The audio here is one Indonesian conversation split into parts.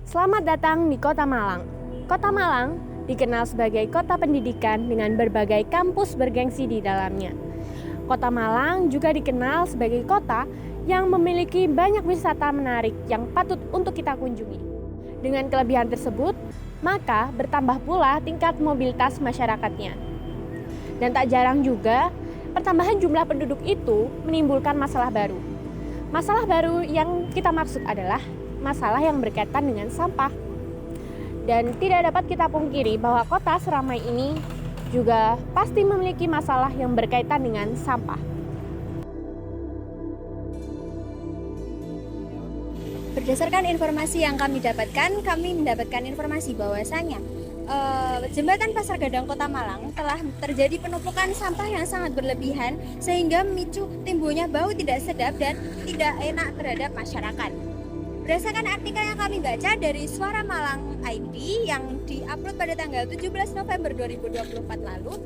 Selamat datang di Kota Malang. Kota Malang dikenal sebagai kota pendidikan dengan berbagai kampus bergengsi di dalamnya. Kota Malang juga dikenal sebagai kota yang memiliki banyak wisata menarik yang patut untuk kita kunjungi. Dengan kelebihan tersebut, maka bertambah pula tingkat mobilitas masyarakatnya. Dan tak jarang juga, pertambahan jumlah penduduk itu menimbulkan masalah baru. Masalah baru yang kita maksud adalah masalah yang berkaitan dengan sampah. Dan tidak dapat kita pungkiri bahwa kota seramai ini juga pasti memiliki masalah yang berkaitan dengan sampah. Berdasarkan informasi yang kami dapatkan, kami mendapatkan informasi bahwasanya jembatan Pasar Gadang Kota Malang telah terjadi penumpukan sampah yang sangat berlebihan sehingga memicu timbulnya bau tidak sedap dan tidak enak terhadap masyarakat. Berdasarkan artikel yang kami baca dari Suara Malang ID yang diupload pada tanggal 17 November 2024 lalu,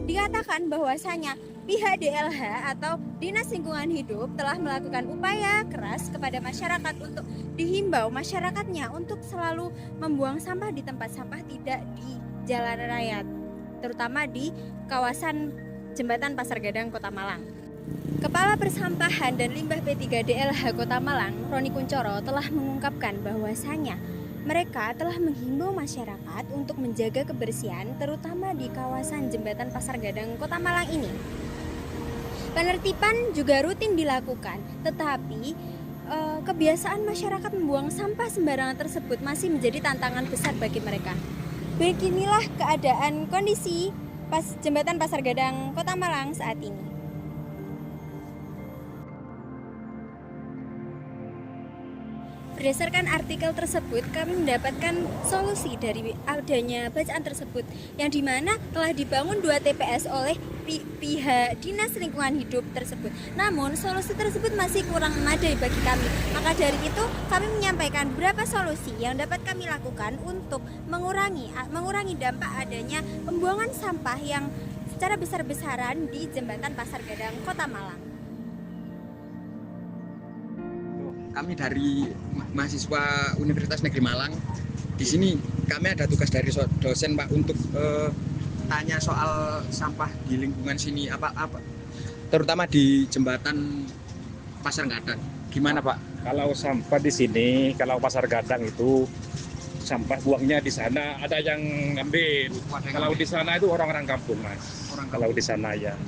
dikatakan bahwasanya pihak DLH atau Dinas Lingkungan Hidup telah melakukan upaya keras kepada masyarakat untuk dihimbau masyarakatnya untuk selalu membuang sampah di tempat sampah, tidak di jalan raya, terutama di kawasan jembatan Pasar Gadang Kota Malang. Kepala Persampahan dan Limbah P3 DLH Kota Malang, Roni Kuncoro, telah mengungkapkan bahwasanya mereka telah menghimbau masyarakat untuk menjaga kebersihan terutama di kawasan jembatan Pasar Gadang Kota Malang ini. Penertiban juga rutin dilakukan, tetapi kebiasaan masyarakat membuang sampah sembarangan tersebut masih menjadi tantangan besar bagi mereka. Beginilah keadaan kondisi jembatan Pasar Gadang Kota Malang saat ini. Berdasarkan artikel tersebut, kami mendapatkan solusi dari adanya bacaan tersebut, yang dimana telah dibangun 2 TPS oleh pihak Dinas Lingkungan Hidup tersebut. Namun solusi tersebut masih kurang memadai bagi kami. Maka dari itu kami menyampaikan beberapa solusi yang dapat kami lakukan untuk mengurangi dampak adanya pembuangan sampah yang secara besar-besaran di jembatan Pasar Gadang Kota Malang. Kami dari mahasiswa Universitas Negeri Malang. Di sini kami ada tugas dari dosen, Pak, untuk tanya soal sampah di lingkungan sini, apa terutama di jembatan Pasar Gadang. Gimana, Pak? Kalau sampah di sini, kalau Pasar Gadang itu sampah buangnya di sana, ada yang ngambil. Kalau di sana itu orang-orang kampung, Mas. Kalau di sana ya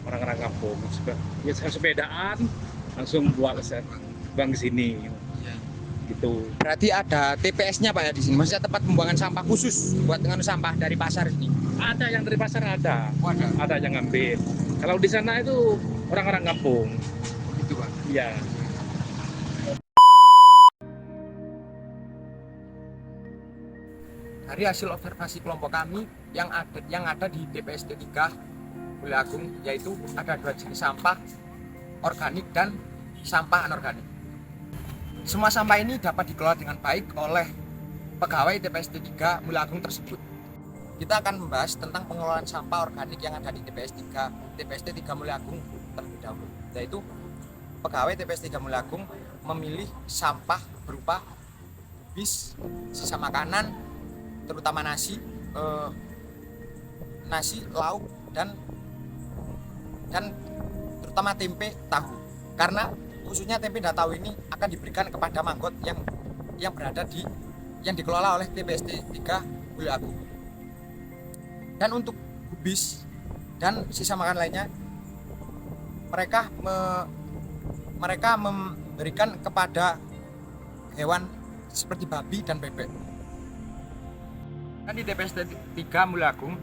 orang-orang kampung, ya sepedaan langsung buang ke sini. Ya. Gitu. Berarti ada TPS-nya, Pak, ya, di sini. Maksudnya tempat pembuangan sampah khusus buat dengan sampah dari pasar ini. Ada yang dari pasar ada. Oh, Ada yang ngambil. Kalau di sana itu orang-orang kampung. Gitu, Pak. Iya. Dari hasil observasi kelompok kami yang ada di TPS T3 Mulia Agung, yaitu ada 2 jenis sampah, organik dan sampah anorganik. Semua sampah ini dapat dikelola dengan baik oleh pegawai TPS T3 Mulia Agung tersebut. Kita akan membahas tentang pengelolaan sampah organik yang ada di TPS T3 Mulia Agung terlebih dahulu, yaitu pegawai TPS 3 Mulia Agung memilih sampah berupa bis, sisa makanan, terutama nasi, lauk dan terutama tempe, tahu. Karena khususnya tempe dan tahu ini akan diberikan kepada manggot yang berada yang dikelola oleh TPS 3 Mulia Agung. Dan untuk bis dan sisa makan lainnya mereka memberikan kepada hewan seperti babi dan bebek. Dan di TPS 3 Mulia Agung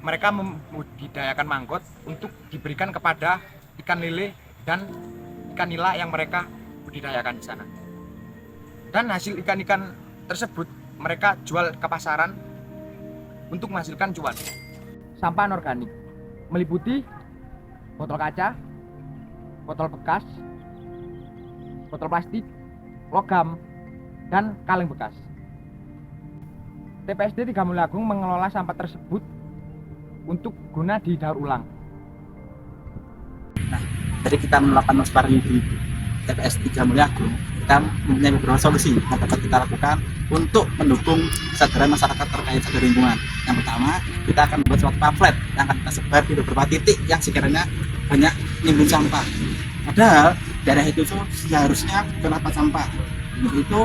mereka membudidayakan manggot untuk diberikan kepada ikan lele dan ikan nila yang mereka budidayakan di sana. Dan hasil ikan-ikan tersebut mereka jual ke pasaran untuk menghasilkan cuan. Sampah anorganik meliputi botol kaca, botol bekas, botol plastik, logam, dan kaleng bekas. TPSD 3 Mulia Agung mengelola sampah tersebut untuk guna didaur ulang. Jadi kita melakukan monitoring di TPS 3 Mulia Agung, kita kita mempunyai beberapa solusi yang dapat kita lakukan untuk mendukung kesadaran masyarakat terkait sadar lingkungan. Yang pertama, kita akan membuat suatu pamflet yang akan kita sebar di beberapa titik yang sekiranya banyak nimbun sampah. Padahal daerah itu tuh seharusnya bukan tempat sampah. Untuk itu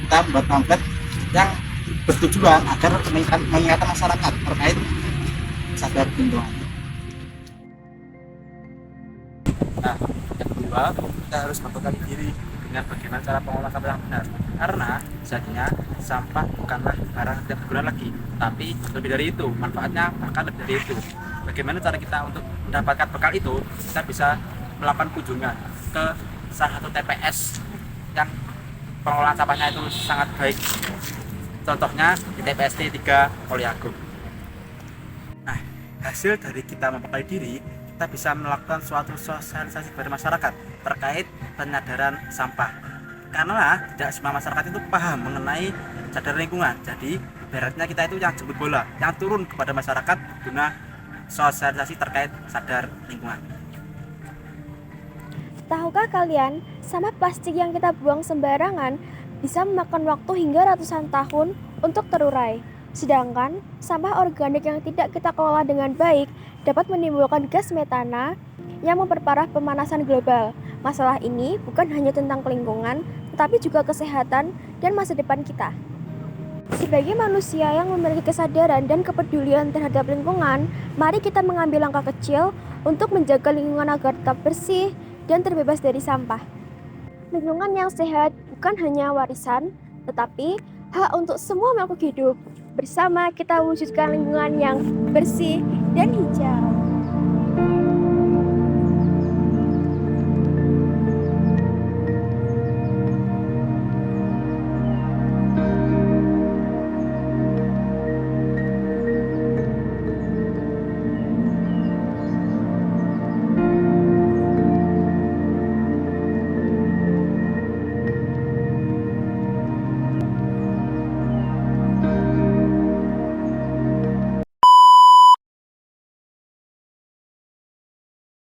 kita membuat pamflet yang bertujuan agar mengingatkan masyarakat terkait sadar lingkungan. Nah, yang kedua, kita harus membekali diri dengan bagaimana cara pengolahan sampah yang benar. Karena sejatinya sampah bukanlah barang yang tidak berguna lagi, tapi lebih dari itu, manfaatnya bahkan lebih dari itu. Bagaimana cara kita untuk mendapatkan bekal itu? Kita bisa melakukan kunjungan ke salah satu TPS yang pengolahan sampahnya itu sangat baik. Contohnya di TPST 3 Poliagung. Nah, hasil dari kita membekali diri, kita bisa melakukan suatu sosialisasi kepada masyarakat terkait penyadaran sampah. Karena tidak semua masyarakat itu paham mengenai sadar lingkungan. Jadi, ibaratnya kita itu yang jemput bola, yang turun kepada masyarakat guna sosialisasi terkait sadar lingkungan. Tahukah kalian, sampah plastik yang kita buang sembarangan bisa memakan waktu hingga ratusan tahun untuk terurai. Sedangkan sampah organik yang tidak kita kelola dengan baik dapat menimbulkan gas metana yang memperparah pemanasan global. Masalah ini bukan hanya tentang lingkungan, tetapi juga kesehatan dan masa depan kita. Sebagai manusia yang memiliki kesadaran dan kepedulian terhadap lingkungan, mari kita mengambil langkah kecil untuk menjaga lingkungan agar tetap bersih dan terbebas dari sampah. Lingkungan yang sehat bukan hanya warisan, tetapi hak untuk semua makhluk hidup. Bersama kita wujudkan lingkungan yang bersih dan hijau.